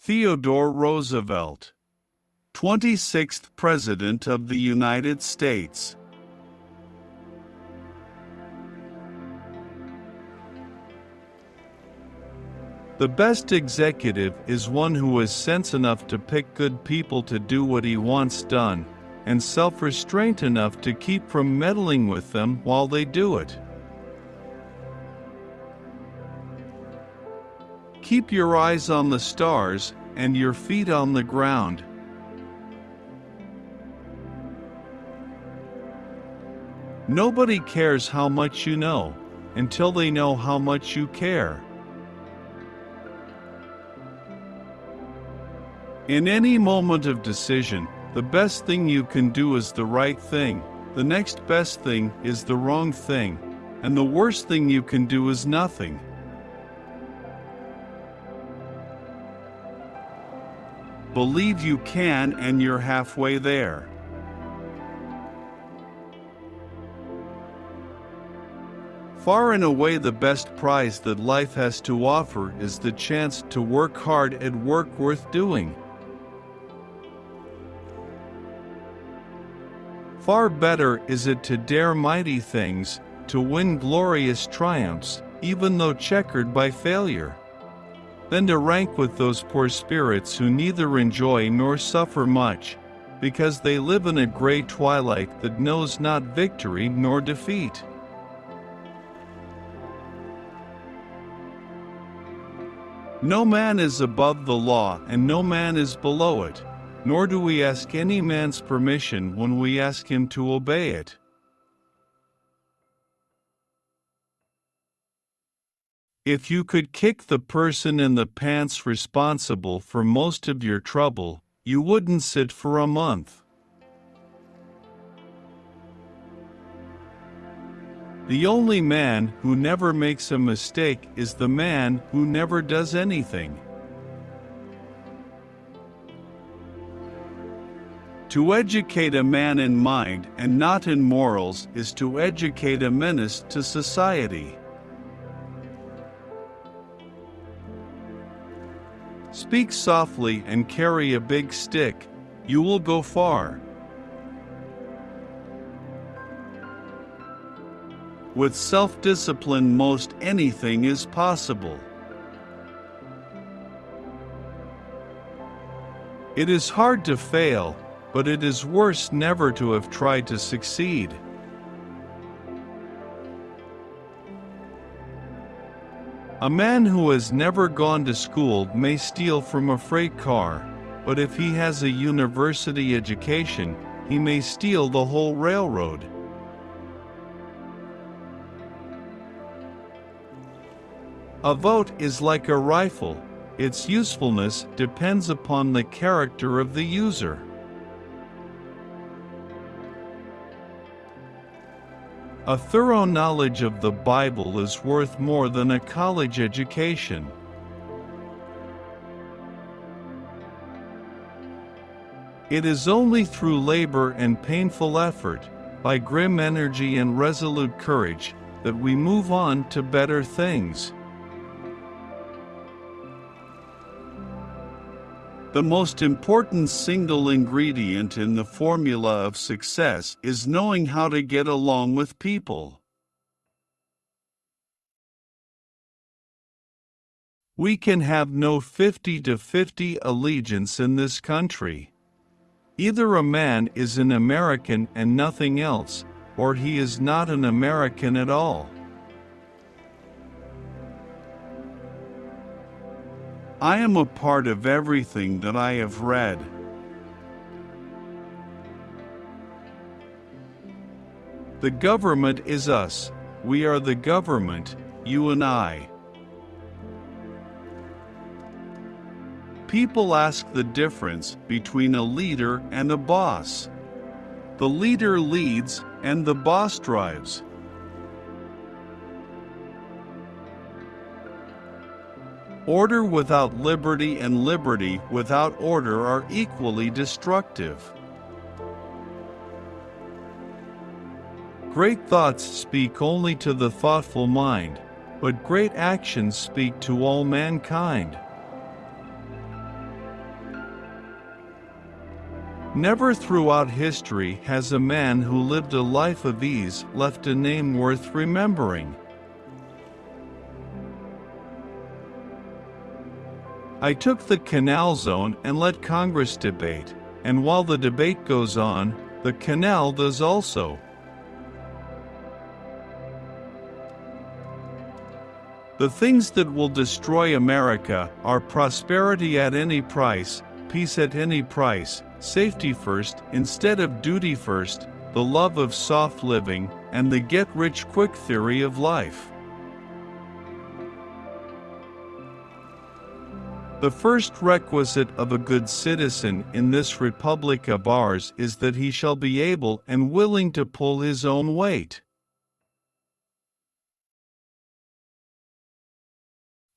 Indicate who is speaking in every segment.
Speaker 1: Theodore Roosevelt, 26th President of the United States. The best executive is one who has sense enough to pick good people to do what he wants done, and self-restraint enough to keep from meddling with them while they do it. Keep your eyes on the stars and your feet on the ground. Nobody cares how much you know until they know how much you care. In any moment of decision, the best thing you can do is the right thing, the next best thing is the wrong thing, and the worst thing you can do is nothing. Believe you can, and you're halfway there. Far and away the best prize that life has to offer is the chance to work hard at work worth doing. Far better is it to dare mighty things, to win glorious triumphs, even though checkered by failure, than to rank with those poor spirits who neither enjoy nor suffer much, because they live in a gray twilight that knows not victory nor defeat. No man is above the law, and no man is below it, nor do we ask any man's permission when we ask him to obey it. If you could kick the person in the pants responsible for most of your trouble, you wouldn't sit for a month. The only man who never makes a mistake is the man who never does anything. To educate a man in mind and not in morals is to educate a menace to society. Speak softly and carry a big stick, you will go far. With self-discipline, most anything is possible. It is hard to fail, but it is worse never to have tried to succeed. A man who has never gone to school may steal from a freight car, but if he has a university education, he may steal the whole railroad. A vote is like a rifle. Its usefulness depends upon the character of the user. A thorough knowledge of the Bible is worth more than a college education. It is only through labor and painful effort, by grim energy and resolute courage, that we move on to better things. The most important single ingredient in the formula of success is knowing how to get along with people. We can have no 50-50 allegiance in this country. Either a man is an American and nothing else, or he is not an American at all. I am a part of everything that I have read. The government is us. We are the government, you and I. People ask the difference between a leader and a boss. The leader leads and the boss drives. Order without liberty and liberty without order are equally destructive. Great thoughts speak only to the thoughtful mind, but great actions speak to all mankind. Never throughout history has a man who lived a life of ease left a name worth remembering. I took the canal zone and let Congress debate, and while the debate goes on, the canal does also. The things that will destroy America are prosperity at any price, peace at any price, safety first instead of duty first, the love of soft living, and the get-rich-quick theory of life. The first requisite of a good citizen in this republic of ours is that he shall be able and willing to pull his own weight.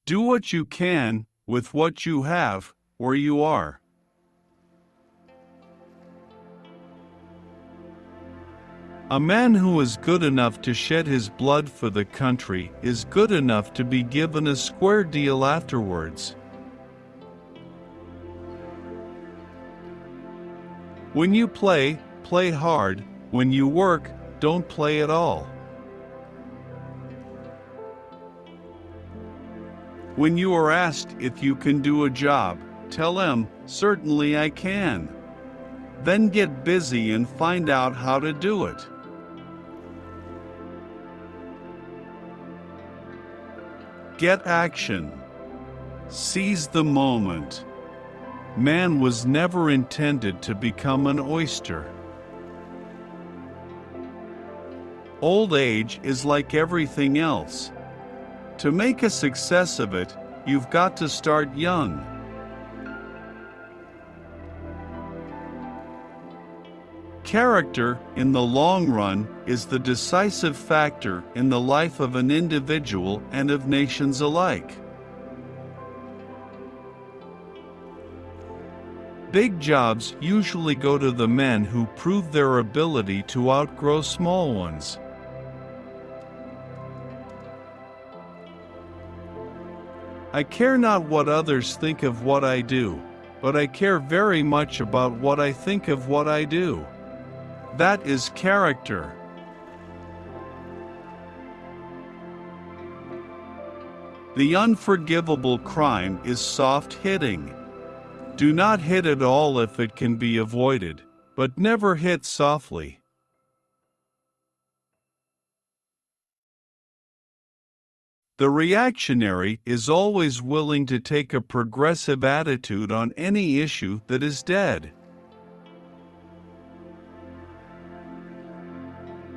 Speaker 1: Do what you can, with what you have, where you are. A man who is good enough to shed his blood for the country is good enough to be given a square deal afterwards. When you play, play hard. When you work, don't play at all. When you are asked if you can do a job, tell them, "Certainly I can." Then get busy and find out how to do it. Get action. Seize the moment. Man was never intended to become an oyster. Old age is like everything else. To make a success of it, you've got to start young. Character, in the long run, is the decisive factor in the life of an individual and of nations alike. Big jobs usually go to the men who prove their ability to outgrow small ones. I care not what others think of what I do, but I care very much about what I think of what I do. That is character. The unforgivable crime is soft hitting. Do not hit at all if it can be avoided, but never hit softly. The reactionary is always willing to take a progressive attitude on any issue that is dead.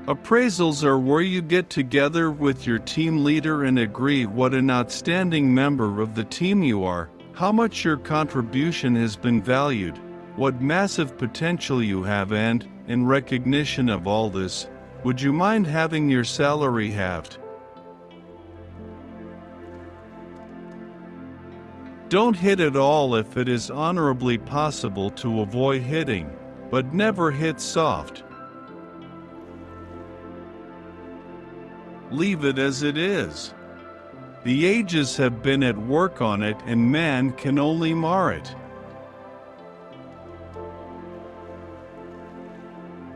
Speaker 1: Appraisals are where you get together with your team leader and agree what an outstanding member of the team you are, how much your contribution has been valued, what massive potential you have, and, in recognition of all this, would you mind having your salary halved? Don't hit at all if it is honorably possible to avoid hitting, but never hit soft. Leave it as it is. The ages have been at work on it and man can only mar it.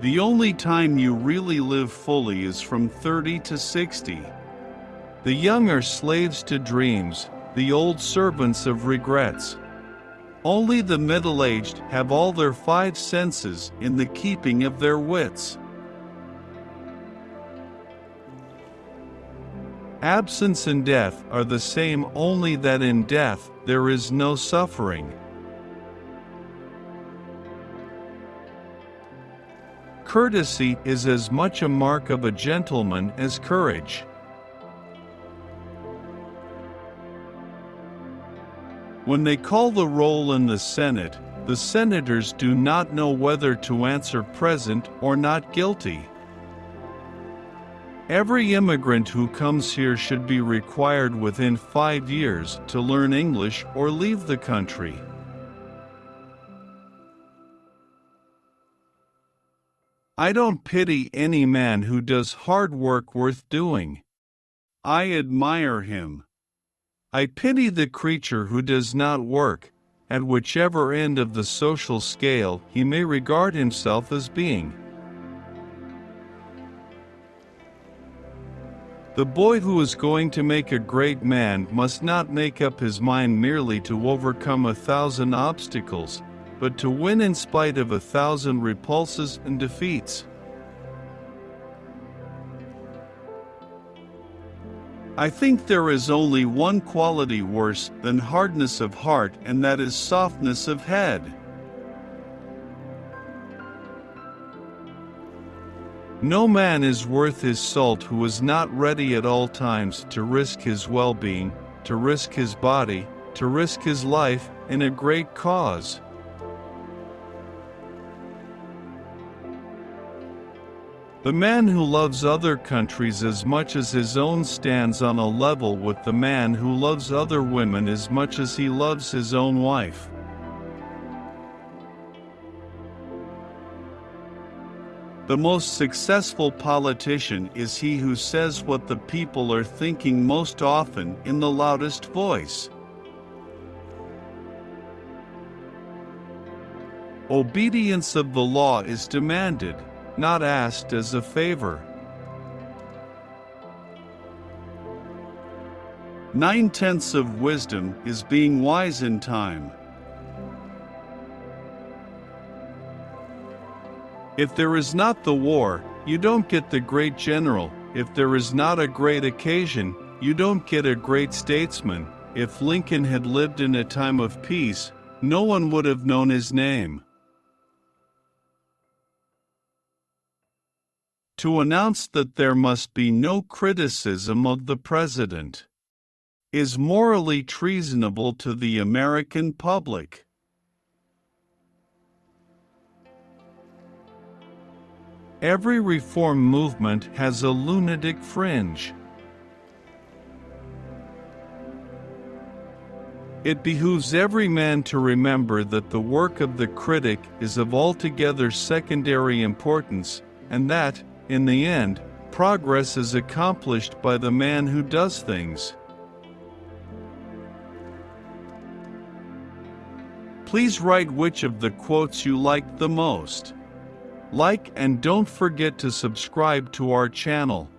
Speaker 1: The only time you really live fully is from 30 to 60. The young are slaves to dreams, the old servants of regrets. Only the middle-aged have all their five senses in the keeping of their wits. Absence and death are the same, only that in death there is no suffering. Courtesy is as much a mark of a gentleman as courage. When they call the roll in the Senate, the senators do not know whether to answer present or not guilty. Every immigrant who comes here should be required within 5 years to learn English or leave the country. I don't pity any man who does hard work worth doing. I admire him. I pity the creature who does not work, at whichever end of the social scale he may regard himself as being. The boy who is going to make a great man must not make up his mind merely to overcome 1,000 obstacles, but to win in spite of 1,000 repulses and defeats. I think there is only one quality worse than hardness of heart, and that is softness of head. No man is worth his salt who is not ready at all times to risk his well-being, to risk his body, to risk his life in a great cause. The man who loves other countries as much as his own stands on a level with the man who loves other women as much as he loves his own wife. The most successful politician is he who says what the people are thinking most often in the loudest voice. Obedience of the law is demanded, not asked as a favor. 9/10 of wisdom is being wise in time. If there is not the war, you don't get the great general. If there is not a great occasion, you don't get a great statesman. If Lincoln had lived in a time of peace, no one would have known his name. To announce that there must be no criticism of the president is morally treasonable to the American public. Every reform movement has a lunatic fringe. It behooves every man to remember that the work of the critic is of altogether secondary importance, and that, in the end, progress is accomplished by the man who does things. Please write which of the quotes you liked the most. Like and don't forget to subscribe to our channel.